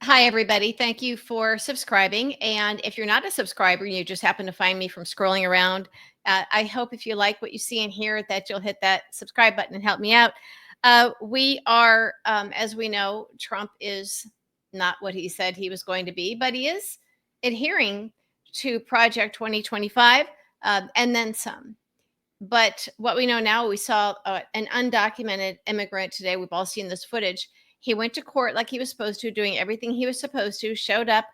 Hi, everybody. Thank you for subscribing. And if you're not a subscriber, you just happen to find me from scrolling around, I hope if you like what you see and hear that you'll hit that subscribe button and help me out. We are, as we know, Trump is not what he said he was going to be, but he is adhering to Project 2025 and then some. But what we know now, we saw an undocumented immigrant today. We've all seen this footage. He went to court like he was supposed to, doing everything he was supposed to, showed up,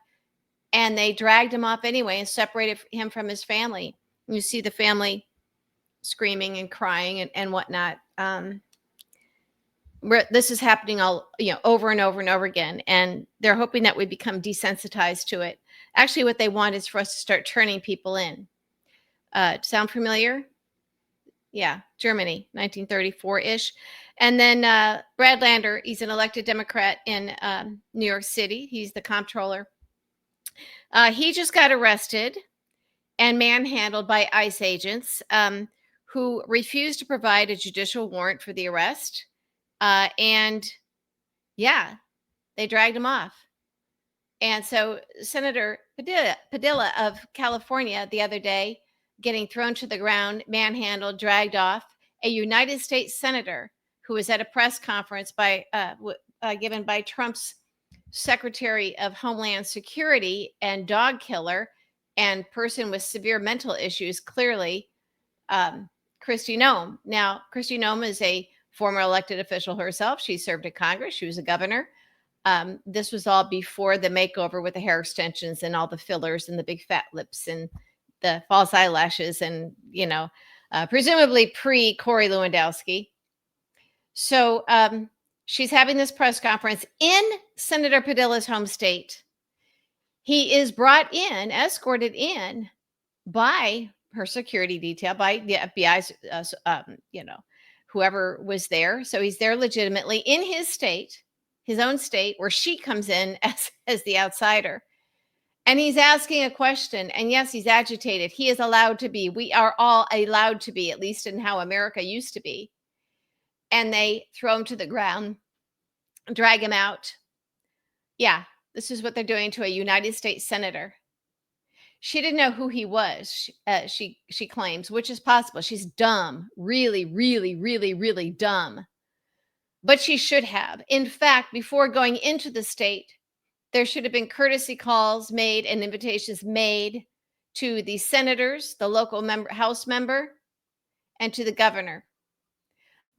and they dragged him off anyway and separated him from his family. You see the family screaming and crying and whatnot. This is happening all, over and over and over again. And they're hoping that we become desensitized to it. Actually, what they want is for us to start turning people in. Sound familiar? Yeah, Germany, 1934-ish. And then Brad Lander, he's an elected Democrat in New York City. He's the comptroller. He just got arrested and manhandled by ICE agents who refused to provide a judicial warrant for the arrest. And yeah, they dragged him off. And so Senator Padilla of California the other day, getting thrown to the ground, manhandled, dragged off. A United States senator who was at a press conference given by Trump's Secretary of Homeland Security and dog killer and person with severe mental issues, clearly, Kristi Noem. Now, Kristi Noem is a former elected official herself. She served in Congress. She was a governor. This was all before the makeover with the hair extensions and all the fillers and the big fat lips and the false eyelashes and, presumably pre-Corey Lewandowski. So she's having this press conference in Senator Padilla's home state. He is brought in, escorted in by her security detail, by the FBI's, whoever was there. So he's there legitimately in his state, his own state, where she comes in as the outsider. And he's asking a question. And yes, he's agitated. He is allowed to be. We are all allowed to be, at least in how America used to be. And they throw him to the ground, drag him out. Yeah, this is what they're doing to a United States senator. She didn't know who he was, she claims, which is possible. She's dumb, really, really, really, really dumb. But she should have. In fact, before going into the state, there should have been courtesy calls made and invitations made to the senators, the local House member, and to the governor.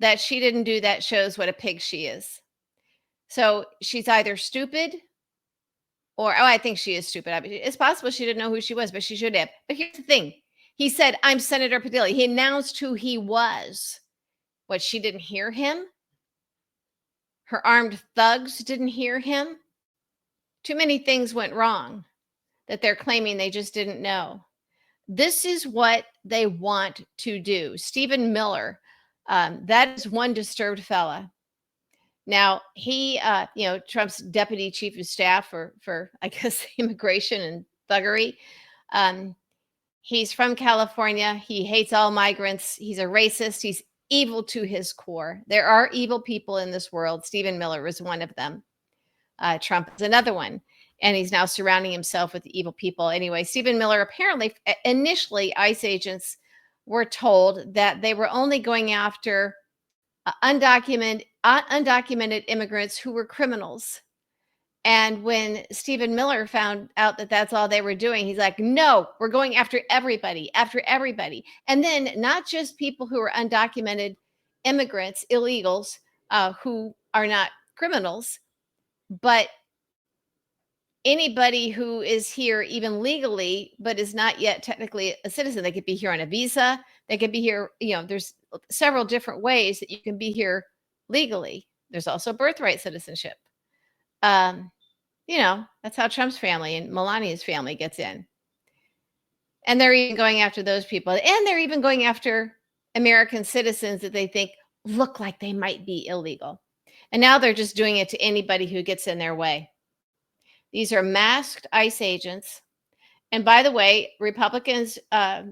That she didn't do that shows what a pig she is. So she's either stupid or, I think she is stupid. It's possible she didn't know who she was, but she should have. But here's the thing. He said, I'm Senator Padilla. He announced who he was. What, she didn't hear him? Her armed thugs didn't hear him? Too many things went wrong that they're claiming they just didn't know. This is what they want to do. Stephen Miller, that is one disturbed fella. Now, he, Trump's deputy chief of staff for I guess, immigration and thuggery. He's from California. He hates all migrants. He's a racist. He's evil to his core. There are evil people in this world. Stephen Miller is one of them. Trump is another one. And he's now surrounding himself with evil people. Anyway, Stephen Miller, apparently, initially, ICE agents were told that they were only going after undocumented immigrants who were criminals. And when Stephen Miller found out that that's all they were doing, he's like, no, we're going after everybody. And then not just people who are undocumented immigrants, illegals, who are not criminals, but anybody who is here even legally, but is not yet technically a citizen. They could be here on a visa. They could be here, there's several different ways that you can be here legally. There's also birthright citizenship. That's how Trump's family and Melania's family gets in. And they're even going after those people. And they're even going after American citizens that they think look like they might be illegal. And now they're just doing it to anybody who gets in their way. These are masked ICE agents. And by the way, Republicans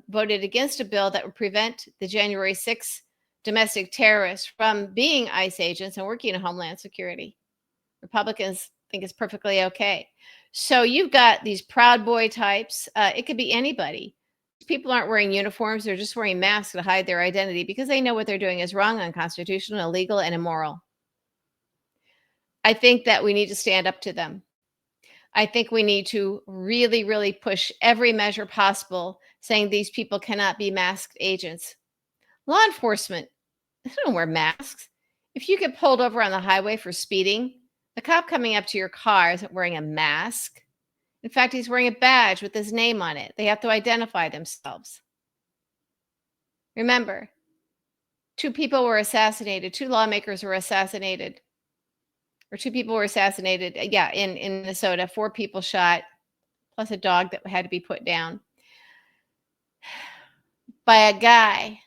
voted against a bill that would prevent the January 6th domestic terrorists from being ICE agents and working in Homeland Security. Republicans think it's perfectly okay. So you've got these Proud Boy types. It could be anybody. People aren't wearing uniforms; they're just wearing masks to hide their identity because they know what they're doing is wrong, unconstitutional, illegal, and immoral. I think that we need to stand up to them. I think we need to really, really push every measure possible, saying these people cannot be masked agents. Law enforcement, they don't wear masks. If you get pulled over on the highway for speeding, the cop coming up to your car isn't wearing a mask. In fact, he's wearing a badge with his name on it. They have to identify themselves. Remember, two people were assassinated, two lawmakers were assassinated, or two people were assassinated. Yeah, in Minnesota, four people shot, plus a dog that had to be put down by a guy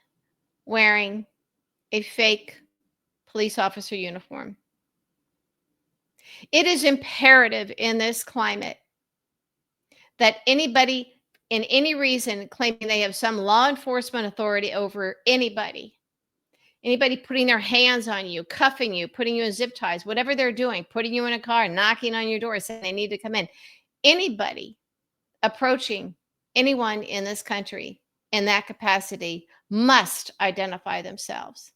wearing a fake police officer uniform. It is imperative in this climate that anybody in any reason claiming they have some law enforcement authority over anybody putting their hands on you, cuffing you, putting you in zip ties, whatever they're doing, putting you in a car, knocking on your door, saying they need to come in, anybody approaching anyone in this country in that capacity must identify themselves.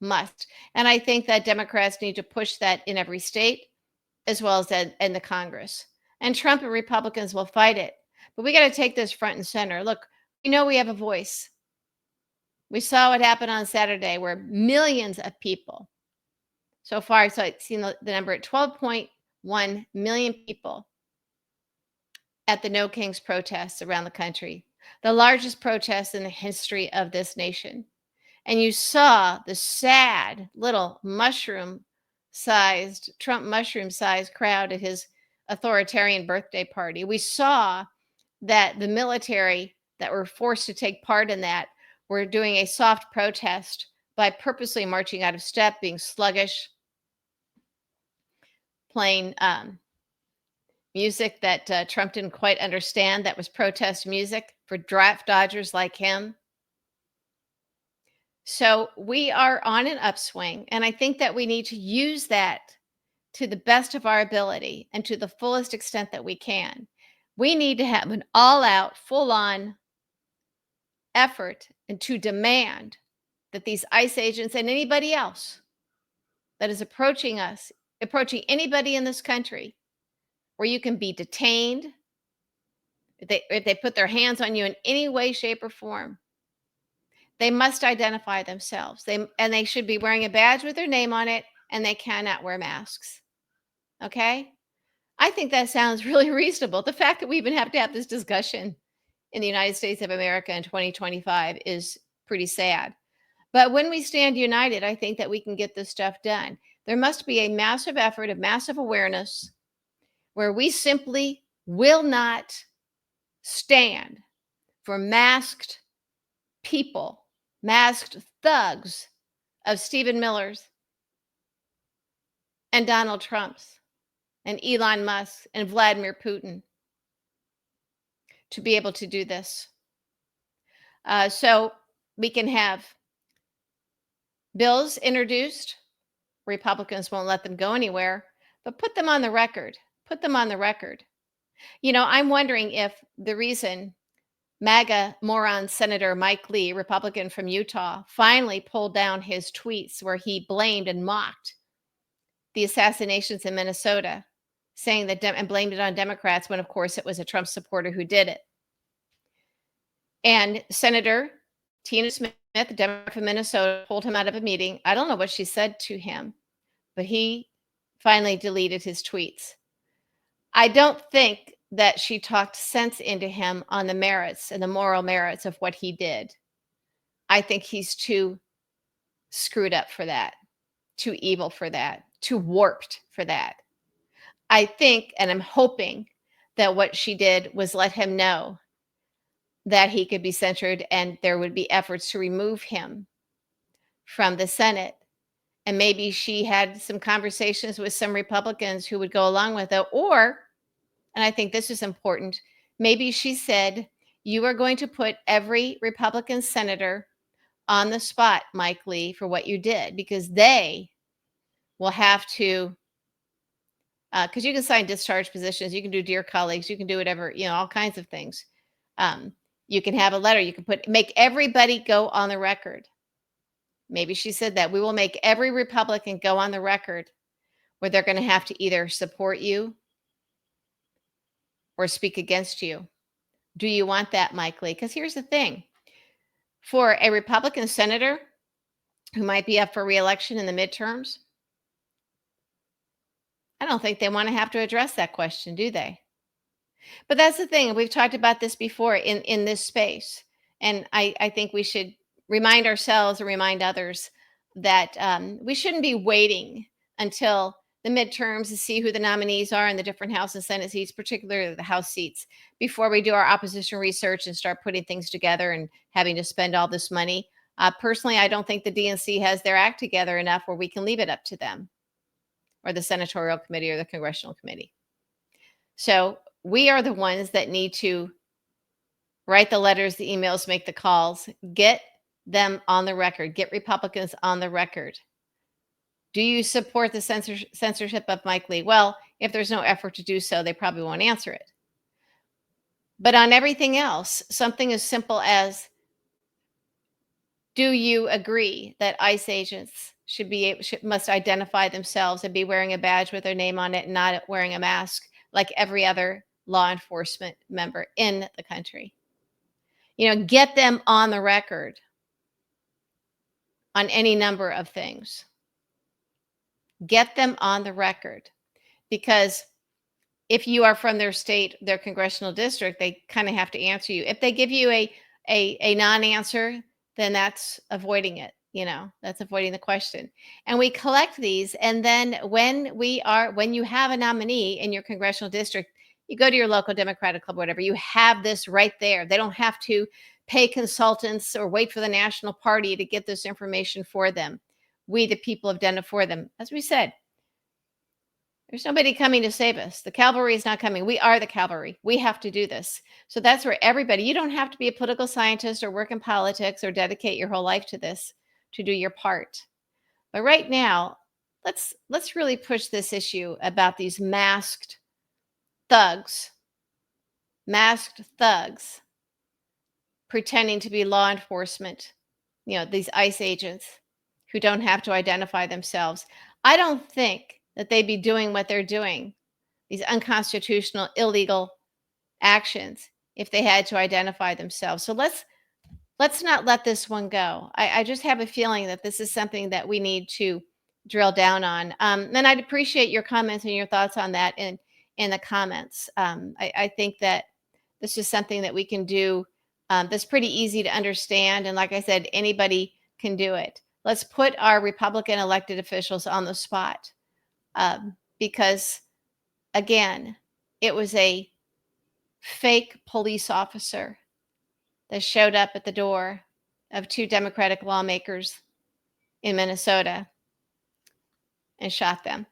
Must. And I think that Democrats need to push that in every state as well as in the Congress. And Trump and Republicans will fight it. But we got to take this front and center. Look, we know we have a voice. We saw what happened on Saturday where millions of people, so far, so I've seen the number at 12.1 million people at the No Kings protests around the country, the largest protests in the history of this nation. And you saw the sad little Trump mushroom sized crowd at his authoritarian birthday party. We saw that the military that were forced to take part in that were doing a soft protest by purposely marching out of step, being sluggish, playing music that Trump didn't quite understand, that was protest music for draft dodgers like him. So we are on an upswing, and I think that we need to use that to the best of our ability and to the fullest extent that we can. We need to have an all out, full on effort and to demand that these ICE agents and anybody else that is approaching us, approaching anybody in this country where you can be detained, if they put their hands on you in any way, shape, or form, they must identify themselves. They should be wearing a badge with their name on it, and they cannot wear masks. Okay? I think that sounds really reasonable. The fact that we even have to have this discussion in the United States of America in 2025 is pretty sad. But when we stand united, I think that we can get this stuff done. There must be a massive effort of massive awareness where we simply will not stand for masked people, masked thugs of Stephen Miller's and Donald Trump's and Elon Musk and Vladimir Putin to be able to do this. So we can have bills introduced. Republicans won't let them go anywhere, but put them on the record. Put them on the record. You know, I'm wondering if the reason MAGA moron Senator Mike Lee, Republican from Utah, finally pulled down his tweets where he blamed and mocked the assassinations in Minnesota, saying that and blamed it on Democrats when, of course, it was a Trump supporter who did it. And Senator Tina Smith, the Democrat from Minnesota, pulled him out of a meeting. I don't know what she said to him, but he finally deleted his tweets. I don't think that she talked sense into him on the merits and the moral merits of what he did. I think he's too screwed up for that, too evil for that, too warped for that. I think, and I'm hoping that what she did was let him know that he could be censured and there would be efforts to remove him from the Senate. And maybe she had some conversations with some Republicans who would go along with it. Or, and I think this is important, maybe she said, you are going to put every Republican senator on the spot, Mike Lee, for what you did, because they will have to because you can sign discharge positions, you can do dear colleagues, you can do whatever, all kinds of things. Um, you can have a letter, you can make everybody go on the record. Maybe she said that we will make every Republican go on the record where they're going to have to either support you or speak against you. Do you want that, Mike Lee? Because here's the thing, for a Republican senator who might be up for reelection in the midterms, I don't think they want to have to address that question, do they? But that's the thing. We've talked about this before in this space. And I think we should remind ourselves and remind others that we shouldn't be waiting until the midterms to see who the nominees are in the different House and Senate seats, particularly the House seats, before we do our opposition research and start putting things together and having to spend all this money. Personally, I don't think the DNC has their act together enough where we can leave it up to them or the senatorial committee or the congressional committee. So we are the ones that need to write the letters, the emails, make the calls, get them on the record, get Republicans on the record. Do you support the censorship of Mike Lee? Well, if there's no effort to do so, they probably won't answer it. But on everything else, something as simple as, do you agree that ICE agents must identify themselves and be wearing a badge with their name on it and not wearing a mask like every other law enforcement member in the country? Get them on the record on any number of things. Get them on the record, because if you are from their state, their congressional district, they kind of have to answer you. If they give you a non-answer, then that's avoiding it. That's avoiding the question. And we collect these, and then when you have a nominee in your congressional district, you go to your local Democratic club, whatever, you have this right there. They don't have to pay consultants or wait for the national party to get this information for them. We, the people, have done it for them. As we said, there's nobody coming to save us. The cavalry is not coming. We are the cavalry. We have to do this. So that's where everybody, you don't have to be a political scientist or work in politics or dedicate your whole life to this to do your part. But right now, let's really push this issue about these masked thugs pretending to be law enforcement, these ICE agents who don't have to identify themselves. I don't think that they'd be doing what they're doing, these unconstitutional, illegal actions, if they had to identify themselves. So let's not let this one go. I just have a feeling that this is something that we need to drill down on. And I'd appreciate your comments and your thoughts on that in the comments. I think that this is something that we can do that's pretty easy to understand. And like I said, anybody can do it. Let's put our Republican elected officials on the spot. Because, again, it was a fake police officer that showed up at the door of 2 Democratic lawmakers in Minnesota and shot them.